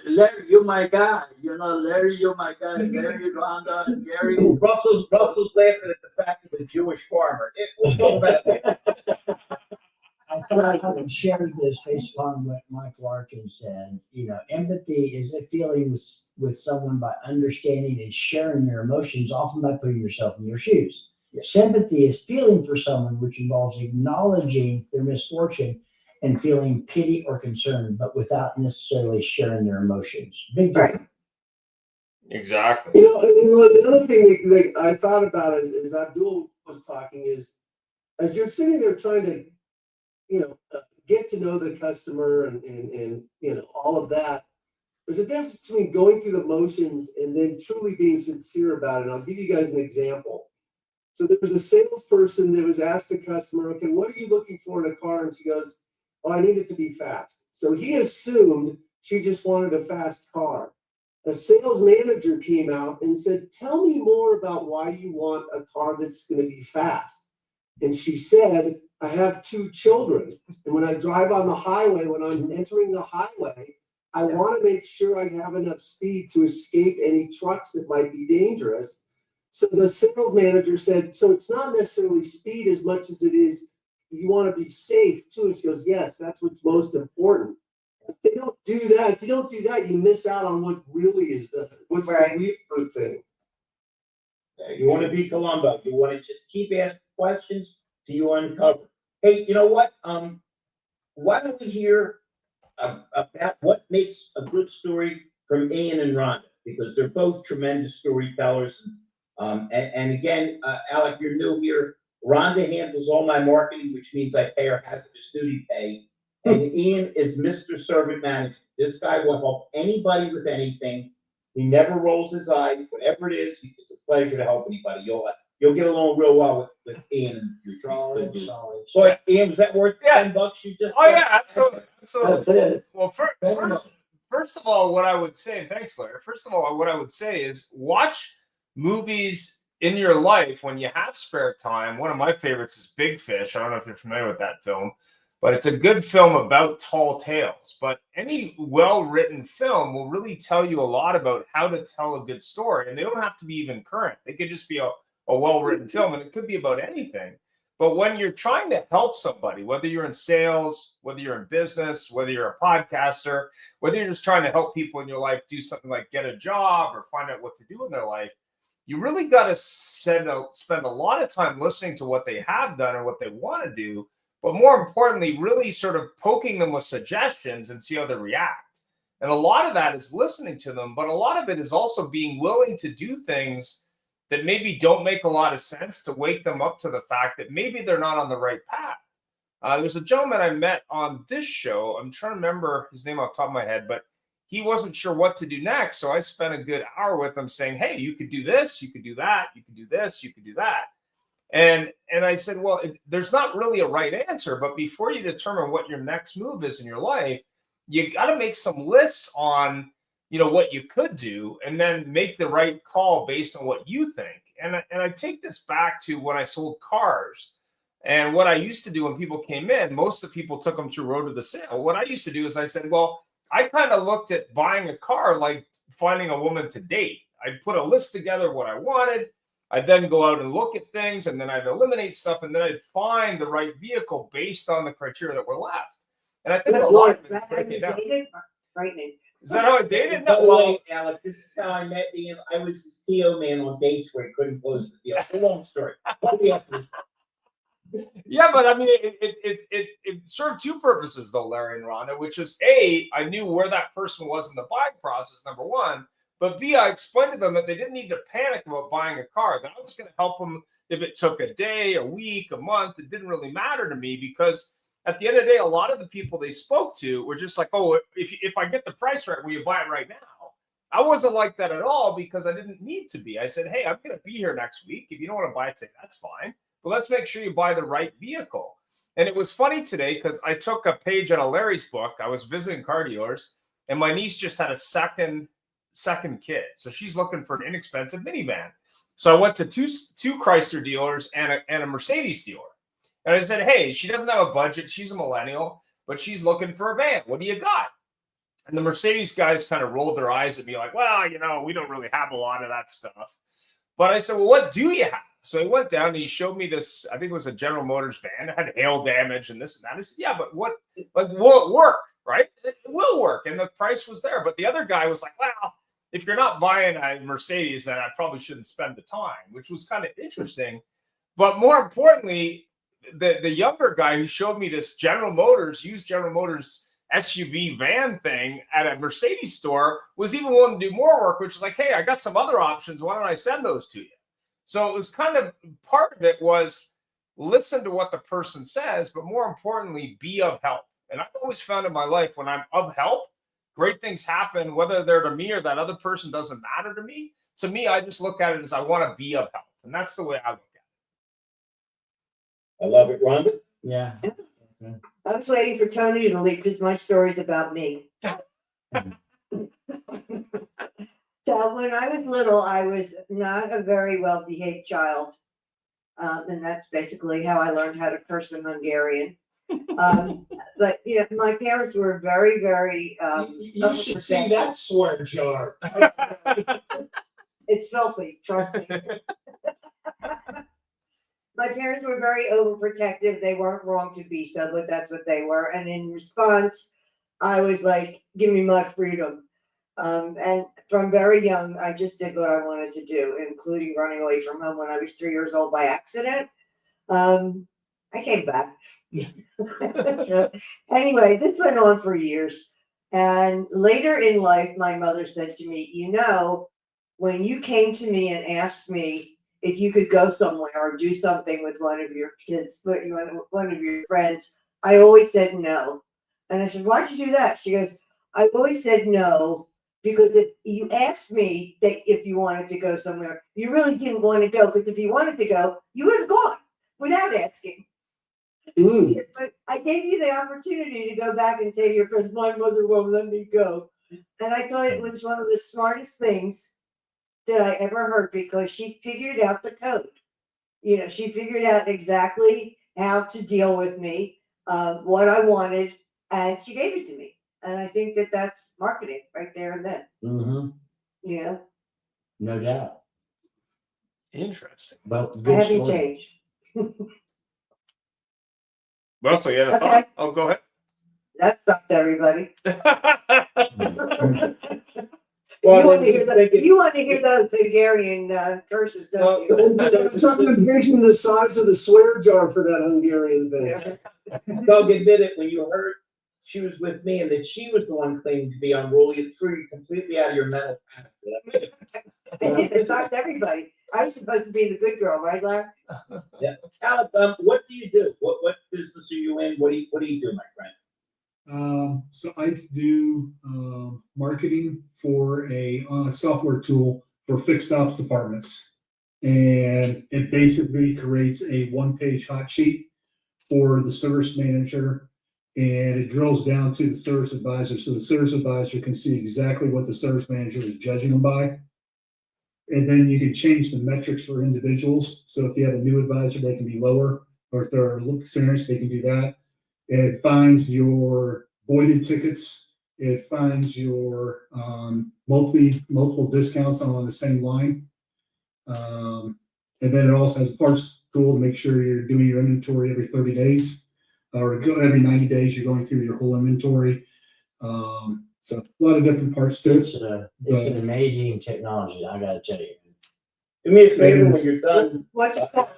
Larry, you're my guy. Larry, you're my guy. Larry, Rhonda, and Gary. Russell's laughing at the fact of a Jewish farmer. We'll talk about it. I thought I would share this based upon what Mike Larkin said. Empathy is a feeling with someone by understanding and sharing their emotions, often by putting yourself in their shoes. Sympathy is feeling for someone, which involves acknowledging their misfortune and feeling pity or concern, but without necessarily sharing their emotions. Big difference. Exactly. The other thing that I thought about it as Abdul was talking is, as you're sitting there trying to, get to know the customer and all of that, there's a difference between going through the motions and then truly being sincere about it. I'll give you guys an example. So there was a salesperson that was asked the customer, okay, what are you looking for in a car? And she goes, oh, I need it to be fast. So he assumed she just wanted a fast car. A sales manager came out and said, tell me more about why you want a car that's going to be fast. And she said, I have 2 children. And when I drive on the highway, when I'm entering the highway, I want to make sure I have enough speed to escape any trucks that might be dangerous. So the sales manager said, so it's not necessarily speed as much as it is, you want to be safe too. And she goes, yes, that's what's most important. If they don't do that, if you don't do that, you miss out on what really is what's the real good thing. You want to be Columbo. You want to just keep asking questions till you uncover. Hey, you know what? Why don't we hear about what makes a good story from Ian and Rhonda? Because they're both tremendous storytellers. And again, Alec, you're new here. Rhonda handles all my marketing, which means I pay her hazardous duty pay. And Ian is Mr. Servant Manager. This guy will help anybody with anything. He never rolls his eyes. Whatever it is, it's a pleasure to help anybody. You'll get along real well with Ian and your Solid. But Ian, was that worth $10 you just? Oh yeah, absolutely. That's it. Well, first of all, what I would say, and thanks, Larry. First of all, what I would say is watch movies in your life when you have spare time. One of my favorites is Big Fish. I don't know if you're familiar with that film, but it's a good film about tall tales. But any well-written film will really tell you a lot about how to tell a good story. And they don't have to be even current. They could just be a well-written film, and it could be about anything. But when you're trying to help somebody, whether you're in sales, whether you're in business, whether you're a podcaster, whether you're just trying to help people in your life do something like get a job or find out what to do in their life, you really got to spend a lot of time listening to what they have done and what they want to do. But more importantly, really sort of poking them with suggestions and see how they react. And a lot of that is listening to them, but a lot of it is also being willing to do things that maybe don't make a lot of sense to wake them up to the fact that maybe they're not on the right path. There's a gentleman I met on this show. I'm trying to remember his name off the top of my head, but he wasn't sure what to do next. So I spent a good hour with him saying, hey, you could do this, you could do that, you could do this, you could do that. And I said, well, there's not really a right answer, but before you determine what your next move is in your life, you got to make some lists on what you could do, and then make the right call based on what you think. And I take this back to when I sold cars. And what I used to do when people came in, most of the people took them through Road to the Sale. What I used to do is I said, well, I kind of looked at buying a car like finding a woman to date. I'd put a list together of what I wanted. I'd then go out and look at things, and then I'd eliminate stuff, and then I'd find the right vehicle based on the criteria that were left. And I think a lot of it break it down. Frightening. Is that how I dated? By No, the well, way, Alec, this is how I met Ian. I was his TO man on dates where he couldn't close the deal. It's a long story. What do we have to yeah, but I mean, it served two purposes though, Larry and Rhonda, which is A, I knew where that person was in the buying process, number one, but B, I explained to them that they didn't need to panic about buying a car, that I was going to help them if it took a day, a week, a month. It didn't really matter to me, because at the end of the day, a lot of the people they spoke to were just like, oh, if I get the price right, will you buy it right now? I wasn't like that at all, because I didn't need to be. I said, hey, I'm going to be here next week. If you don't want to buy it today, that's fine. But let's make sure you buy the right vehicle. And it was funny today because I took a page out of Larry's book. I was visiting car dealers, and my niece just had a second kid. So she's looking for an inexpensive minivan. So I went to two Chrysler dealers and a Mercedes dealer. And I said, hey, she doesn't have a budget. She's a millennial, but she's looking for a van. What do you got? And the Mercedes guys kind of rolled their eyes at me like, well, we don't really have a lot of that stuff. But I said, well, what do you have? So he went down and he showed me this, I think it was a General Motors van. It had hail damage and this and that. I said, yeah, but will it work? Right? It will work. And the price was there. But the other guy was like, well, if you're not buying a Mercedes, then I probably shouldn't spend the time, which was kind of interesting. But more importantly, the younger guy who showed me this used General Motors SUV van thing at a Mercedes store was even willing to do more work, which was like, hey, I got some other options. Why don't I send those to you? So it was kind of part of it was listen to what the person says, but more importantly, be of help. And I've always found in my life when I'm of help, great things happen, whether they're to me or that other person doesn't matter to me. To me, I just look at it as I want to be of help. And that's the way I look at it. I love it, Rhonda. Yeah. I was waiting for Tony to leave because my story's about me. So when I was little, I was not a very well-behaved child. And that's basically how I learned how to curse in Hungarian. But, you know, my parents were very, very, You should see that swear jar. it's filthy, trust me. My parents were very overprotective. They weren't wrong to be so, but that's what they were. And in response, I was like, give me my freedom. And from very young, I just did what I wanted to do, including running away from home when I was 3 years old by accident. I came back. So, anyway, this went on for years. And later in life, my mother said to me, you know, when you came to me and asked me if you could go somewhere or do something with one of your kids, one of your friends, I always said no. And I said, why'd you do that? She goes, I always said no because if you asked me that if you wanted to go somewhere, you really didn't want to go, because if you wanted to go, you would have gone without asking. But I gave you the opportunity to go back and say to your friends, my mother won't let me go. And I thought it was one of the smartest things that I ever heard, because she figured out the code. You know, she figured out exactly how to deal with me, what I wanted, and she gave it to me. And I think that that's marketing right there and then. Mm-hmm. Yeah. No doubt. Interesting. Well, I good haven't story. changed. Russell, you had a Okay. thought? Oh, go ahead. That sucked, everybody. Well, You want to then hear you think it- you want to hear those Hungarian curses, don't you? I'm trying to envision the size of the swear jar for that Hungarian thing. Doug admitted when you heard she was with me and that she was the one claiming to be unruly, it threw you completely out of your mental path. It sucked everybody. I was supposed to be the good girl, right, Larry? Yeah. Alec, what do you do? What business are you in? What do you do, my friend? So I do marketing for a software tool for fixed ops departments, and it basically creates a one-page hot sheet for the service manager, and it drills down to the service advisor, so the service advisor can see exactly what the service manager is judging them by. And then you can change the metrics for individuals. So if you have a new advisor, they can be lower, or if they're experienced, they can do that. It finds your voided tickets. It finds your multiple discounts on the same line. And then it also has a parts tool to make sure you're doing your inventory every 30 days, or every 90 days, you're going through your whole inventory. So a lot of different parts to it. It's an amazing technology, I gotta tell you. Do me a favor when you're done. What's it called?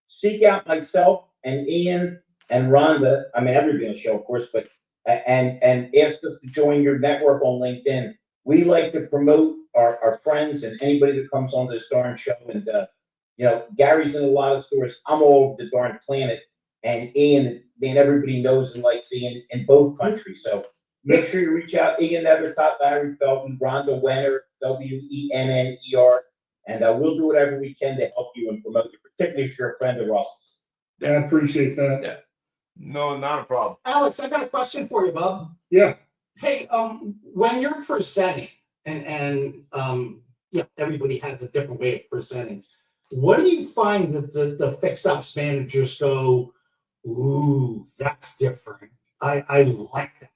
Seek out myself and Ian and Rhonda. I mean, everybody on the show, of course, but and ask us to join your network on LinkedIn. We like to promote our friends and anybody that comes on this darn show. And you know, Gary's in a lot of stores. I'm all over the darn planet, and Ian, man, everybody knows and likes Ian in both countries. So make sure you reach out. Ian Nethercott, Larry Feldman, Rhonda Wenner, WENNER. And we'll do whatever we can to help you and promote you, particularly if you're a friend of Russell's. I appreciate that. Yeah. No, not a problem. Alex, I got a question for you, bub. Yeah. Hey, when you're presenting, and yeah, everybody has a different way of presenting. What do you find that the fixed ops managers go, ooh, that's different. I like that.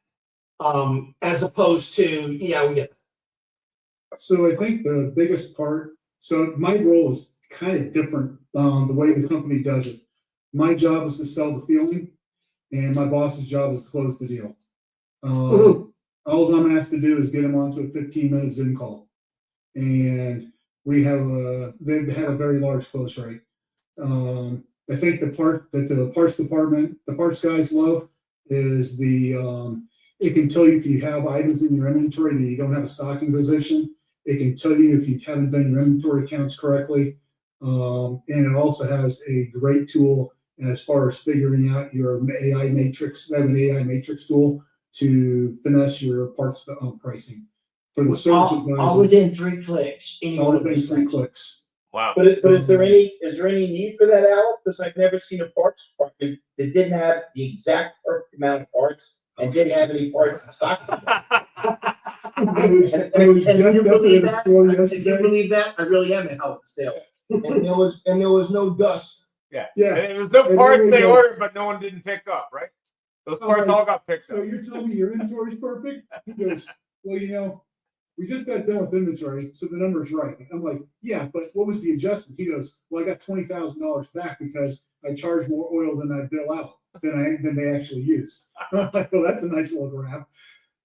As opposed to, yeah, we get that. So I think the biggest part, so my role is kind of different the way the company does it. My job is to sell the feeling, and my boss's job is to close the deal. All I'm asked to do is get them onto a 15-minute Zoom call, and we have they have a very large close rate. I think the part that the parts department, the parts guys love is it can tell you if you have items in your inventory that you don't have a stocking position. It can tell you if you haven't done your inventory counts correctly. And it also has a great tool as far as figuring out your AI matrix. They have an AI matrix tool to finesse your parts pricing. For the service All within 3 clicks. all within 3 clicks. Wow. But is there any need for that, Alex? Because I've never seen a parts department that didn't have the exact perfect amount of parts and didn't have any parts in stock. I was And just you up believe there that? before If you yesterday. believe that, I really am a hell of a sale. And there was no dust Yeah. Yeah. And there was no And parts then we they go- ordered, but no one didn't pick up, right? Those I'm parts like, all got picked So up. you're telling me your inventory's perfect? He goes, well, you know, we just got done with inventory, so the number's right. I'm like, yeah, but what was the adjustment? He goes, well, I got $20,000 back because I charged more oil than I bill out than they actually use. I'm like, well, that's a nice little graph.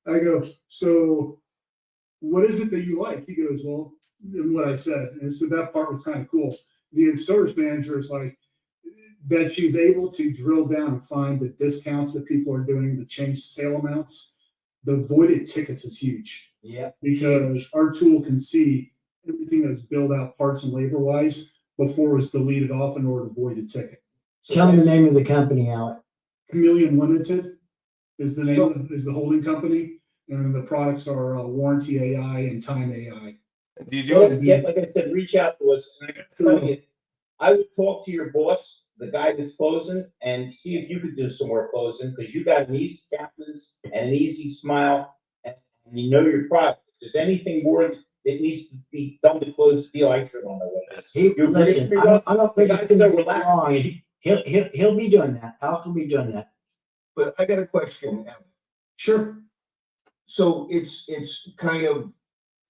I go, so what is it that you like? He goes, well, and what I said. And so that part was kind of cool. The service manager is like, that she's able to drill down and find the discounts that people are doing, the change sale amounts. The voided tickets is huge. Yeah. Because our tool can see everything that's billed out parts and labor wise before it's deleted off in order to void the ticket. So Tell me the name of the company, Alec. Chameleon Limited is the name is the holding company, and the products are Warranty AI and Time AI. Do you So, do yeah, like I said, reach out to us. And I gotta tell you, I would talk to your boss, the guy that's closing, and see if you could do some more closing, because you got an easy countenance and an easy smile, and you know your product. If there's anything more that needs to be done to close the deal, I sure don't know what it is. You're Listen, great. I don't think The it's guy's gonna so be relaxed. long. He'll be doing that. Alec will be doing that. But I got a question, Alan. Sure. So it's kind of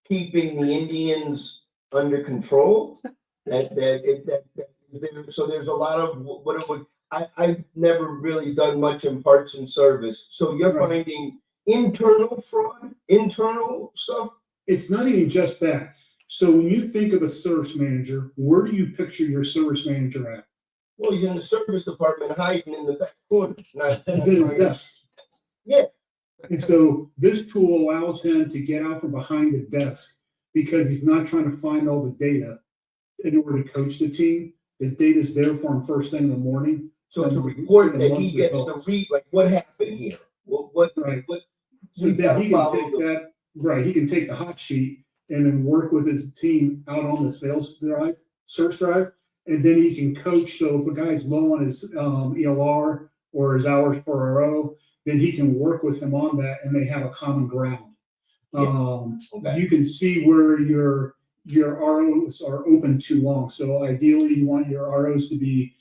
keeping the Indians under control. So there's a lot of what it would. I've never really done much in parts and service. So you're Right. finding internal fraud, internal stuff. It's not even just that. So when you think of a service manager, where do you picture your service manager at? Well, he's in the service department hiding in the back corner. Not He's in his desk. Yeah. And so this tool allows him to get out from behind the desk because he's not trying to find all the data in order to coach the team. The data's there for him first thing in the morning. So it's a report that he gets to read, like what happened here? Right. What So we then gotta he can follow take the- that, right, he can take the hot sheet and then work with his team out on the sales drive, search drive, and then he can coach. So if a guy's low on his ELR or his hours per RO, then he can work with him on that and they have a common ground. Okay. You can see where your ROs are open too long. So ideally you want your ROs to be,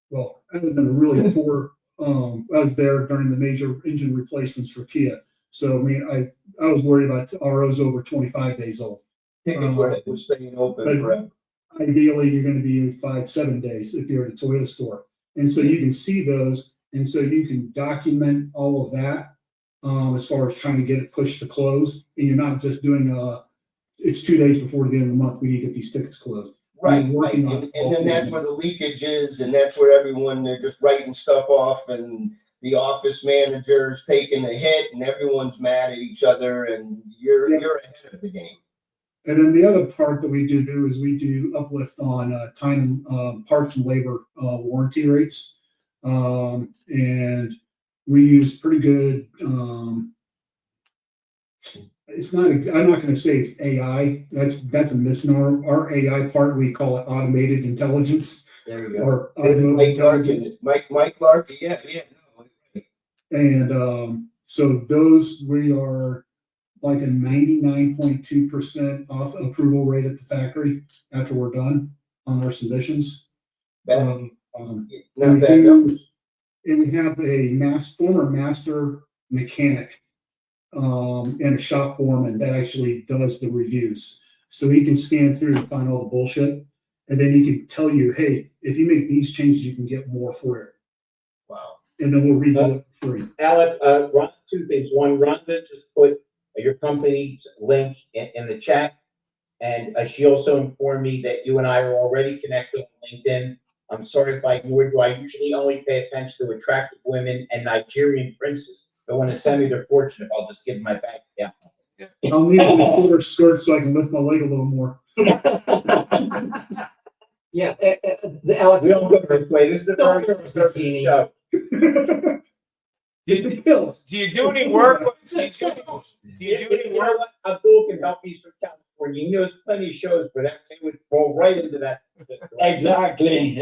well, I was in a really poor, I was there during the major engine replacements for Kia. So I mean, I was worried about ROs over 25 days old. Tickets were staying open but forever. Ideally, you're going to be in 5-7 days if you're at a Toyota store. And so you can see those. And so you can document all of that as far as trying to get it pushed to close. And you're not just doing it's 2 days before the end of the month we need to get these tickets closed. Right, You're working right. on And all then three that's of where the those. leakage is, and that's where everyone, they're just writing stuff off, and the office manager's taking a hit, and everyone's mad at each other, and you're ahead of the game. And then the other part that we do is we do uplift on time and parts and labor warranty rates. And we use pretty good, it's not, I'm not going to say it's AI. That's a misnomer. Our AI part, we call it automated intelligence. There you go. Or Mike Larkin, Mike Larkin, yeah. And so those, we are like a 99.2% off approval rate at the factory after we're done on our submissions. Not And bad numbers. we have a former master mechanic and a shop foreman that actually does the reviews. So he can scan through and find all the bullshit. And then he can tell you, hey, if you make these changes, you can get more for it. Wow. And then we'll redo it for free. Alec, two things. One, Rhonda just put your company's link in the chat. And she also informed me that you and I are already connected on LinkedIn. I'm sorry if I ignored you. I usually only pay attention to attractive women and Nigerian princes. They want to send me their fortune. I'll just give them my bank account. I'll need a shorter skirt so I can lift my leg a little more. Yeah, the Alex. We don't go this way. This is a very Bikini. show. It's a kilt. Do you do any work with? Do you do any You know work? what? Abdul can help me from California. He knows plenty of shows, but that thing would roll right into that. Exactly.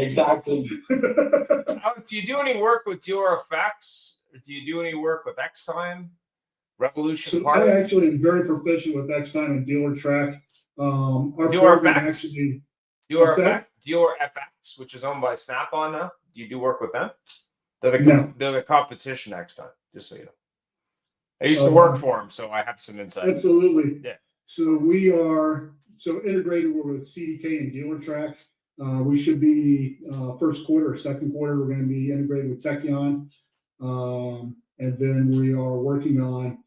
Do you do any work with Dealer Effects? Do you do any work with X-Time? Revolution So I Parts? actually am very proficient with X-Time and Dealer Track. Our Dealer program Effects? actually, Dealer FX, which is owned by Snap-on now. Do you do work with them? They're the competition next time, just so you know. I used to work for them, so I have some insight. Absolutely. Yeah. So we are integrated with CDK and DealerTrack. We should be first quarter or second quarter. We're going to be integrated with Techion, and then we are working on.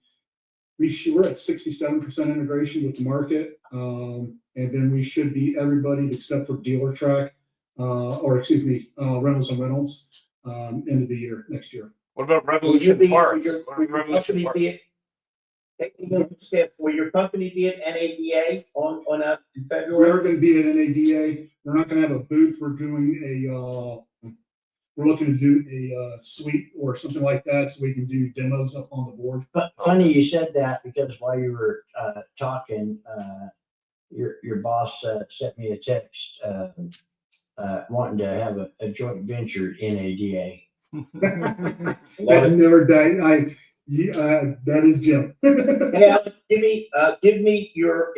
We're at 67% integration with the market, and then we should be everybody except for DealerTrack, Reynolds and Reynolds, end of the year next year. What about Revolution Parts? Will your company be at NADA in February? We're going to be at NADA. We're not going to have a booth. We're doing we're looking to do a suite or something like that, so we can do demos up on the board. But funny you said that, because while you were talking, your boss sent me a text wanting to have a joint venture in NADA. That is Jim. Hey, Alex, give me your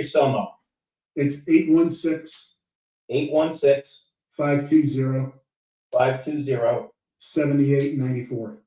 cell number. It's 816-520 7894.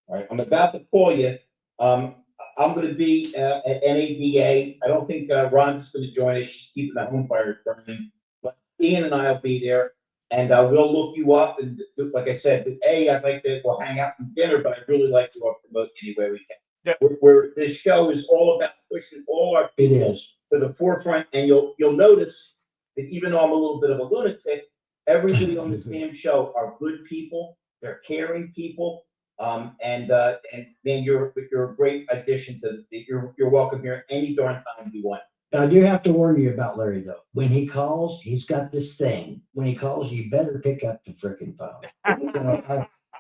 All right, I'm about to call you. I'm going to be at NADA. I don't think Rhonda's going to join us. She's keeping the home fires burning. But Ian and I will be there, and we'll look you up. And like I said, I'd like to go hang out and dinner, but I'd really like to promote any way we can. Yeah. Where this show is all about pushing all our people to the forefront, and you'll notice that even though I'm a little bit of a lunatic, everybody on this damn show are good people. They're caring people. And man, you're a great addition to you're welcome here any darn time you want. I do have to warn you about Larry, though. When he calls, he's got this thing. When he calls, you better pick up the freaking phone.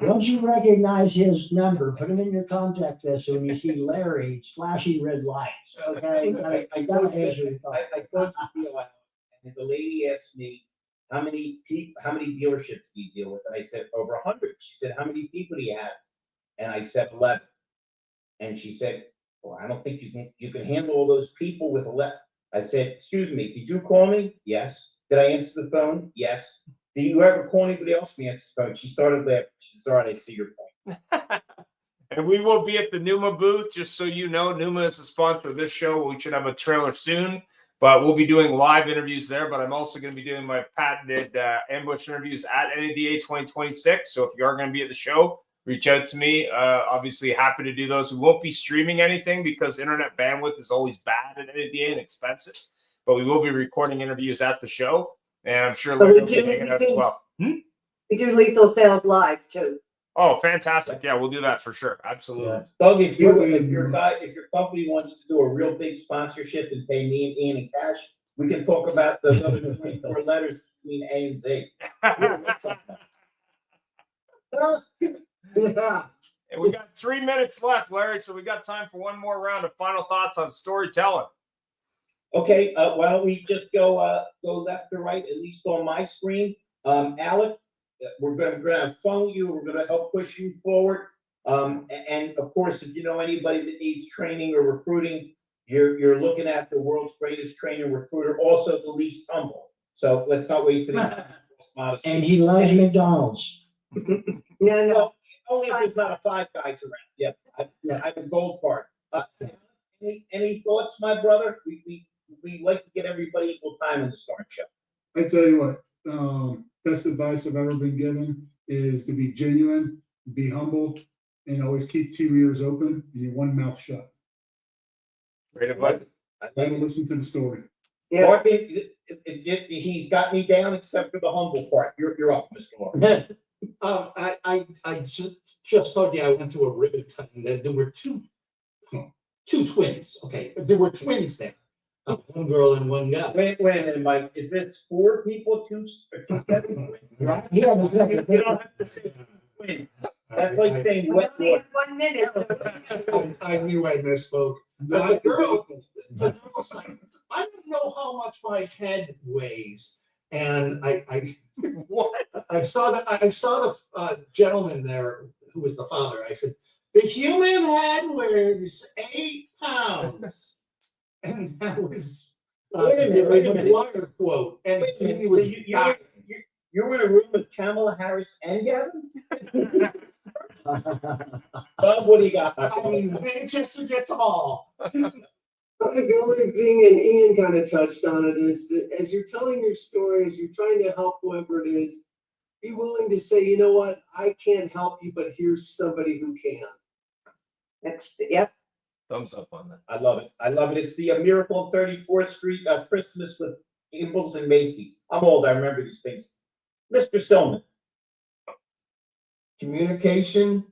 Once you recognize his number, put him in your contact list. So when you see Larry, it's flashing red lights. Okay, I gotta answer the phone. I closed the deal out, and the lady asked me, how many dealerships do you deal with? And I said, over 100. She said, how many people do you have? And I said, 11. And she said, well, I don't think you can handle all those people with 11. I said, excuse me, did you call me? Yes. Did I answer the phone? Yes. Do you ever call anybody else to answer the phone? She started laughing. She said, all right, I see your point. And we will be at the Numa booth, just so you know. Numa is the sponsor of this show. We should have a trailer soon, but we'll be doing live interviews there. But I'm also going to be doing my patented ambush interviews at NADA 2026. So if you are going to be at the show, reach out to me. Obviously, happy to do those. We won't be streaming anything because internet bandwidth is always bad at NADA and expensive. But we will be recording interviews at the show, and I'm sure Larry will be hanging out as well. We do lethal sales live too. Oh, fantastic! Yeah, we'll do that for sure. Absolutely. Yeah. Doug, if your company wants to do a real big sponsorship and pay me and Ian in cash, we can talk about the other 24 letters between A and Z. Yeah. And we got 3 minutes left, Larry, so we got time for one more round of final thoughts on storytelling. Okay, why don't we just go left to right, at least on my screen. Alec, we're gonna phone you. We're gonna help push you forward. And of course, if you know anybody that needs training or recruiting, you're looking at the world's greatest trainer recruiter, also the least humble. So let's not waste any time. And he loves McDonald's. No, only if there's not a Five Guys around. Yeah, I have a gold card. Any thoughts, my brother? We like to get everybody equal time in the Start Show. I tell you what, best advice I've ever been given is to be genuine, be humble, and always keep 2 ears open and your one mouth shut. Great advice. And listen to the story. Yeah. Mark, he's got me down except for the humble part. You're up, Mr. Lawrence. I just told you I went to a ribbon cutting. There were two twins. Okay, there were twins there. One girl and one guy. Wait a minute, Mike. Is this 4 people, two twins? Right? Yeah, You don't have to say twins. That's like saying wet water. 1 minute. I knew I misspoke. But the girl's like, I don't know how much my head weighs. And I saw the gentleman there who was the father. I said, the human head weighs 8 pounds. And that was Wait a minute, a McGuire quote, and Wait a minute, he was you're in a room with Kamala Harris and Gavin? Bob, what do you got? I mean, Manchester gets them all. The only thing, and Ian kind of touched on it, is that as you're telling your story, as you're trying to help whoever it is, be willing to say, you know what, I can't help you, but here's somebody who can. Yep. Thumbs up on that. I love it. I love it. It's the Miracle on 34th Street Christmas with Gables and Macy's. I'm old. I remember these things. Mr. Silman. Communication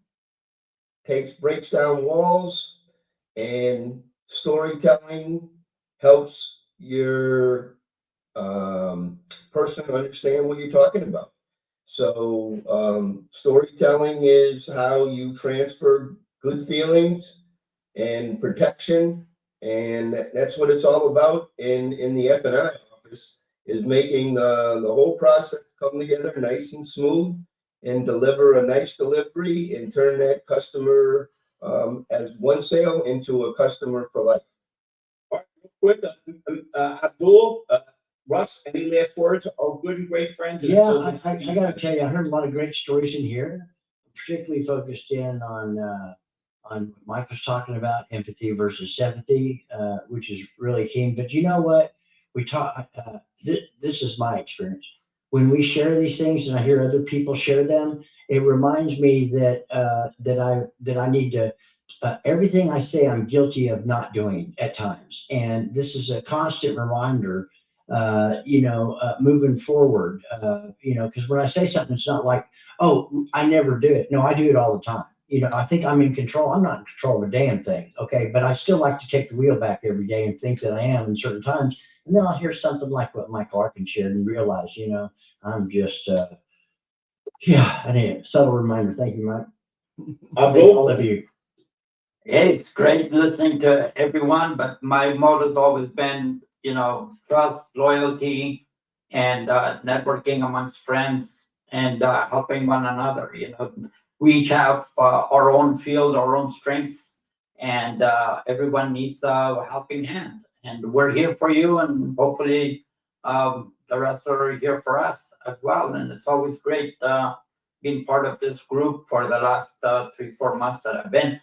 breaks down walls, and storytelling helps your person understand what you're talking about. So storytelling is how you transfer good feelings and protection, and that's what it's all about in the F&I office, is making the whole process come together nice and smooth and deliver a nice delivery and turn that customer as one sale into a customer for life. Quick, Abdul, Russ, any last words? Oh, good and great friends. Yeah, I gotta tell you, I heard a lot of great stories in here, particularly focused in on what Mike was talking about, empathy versus sympathy, which is really key. But you know what? We talk, this is my experience. When we share these things and I hear other people share them, it reminds me that I need to, everything I say, I'm guilty of not doing at times. And this is a constant reminder, moving forward, because when I say something, it's not like, oh, I never do it. No, I do it all the time. I think I'm in control. I'm not in control of a damn thing. Okay. But I still like to take the wheel back every day and think that I am in certain times. And then I'll hear something like what Mike Larkin shared and realize, I'm just, I need a subtle reminder. Thank you, Mike. Thank all of you. Hey, it's great listening to everyone, but my motto's always been, trust, loyalty, and networking amongst friends and helping one another. We each have our own field, our own strengths, and everyone needs a helping hand. And we're here for you, and hopefully the rest are here for us as well. And it's always great being part of this group for the last 3-4 months that I've been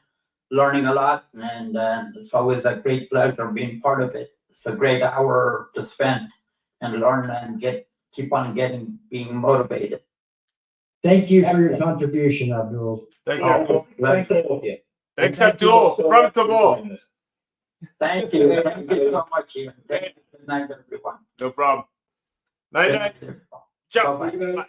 learning a lot, and it's always a great pleasure being part of it. It's a great hour to spend and learn and keep on being motivated. Thank you for your contribution, Abdul. Thank you. Thanks, all of you. Thanks, Abdul. From Kabul. Thank you. Thank you so much, Ian. Good night, everyone. No problem. Night, night. Ciao. Bye-bye.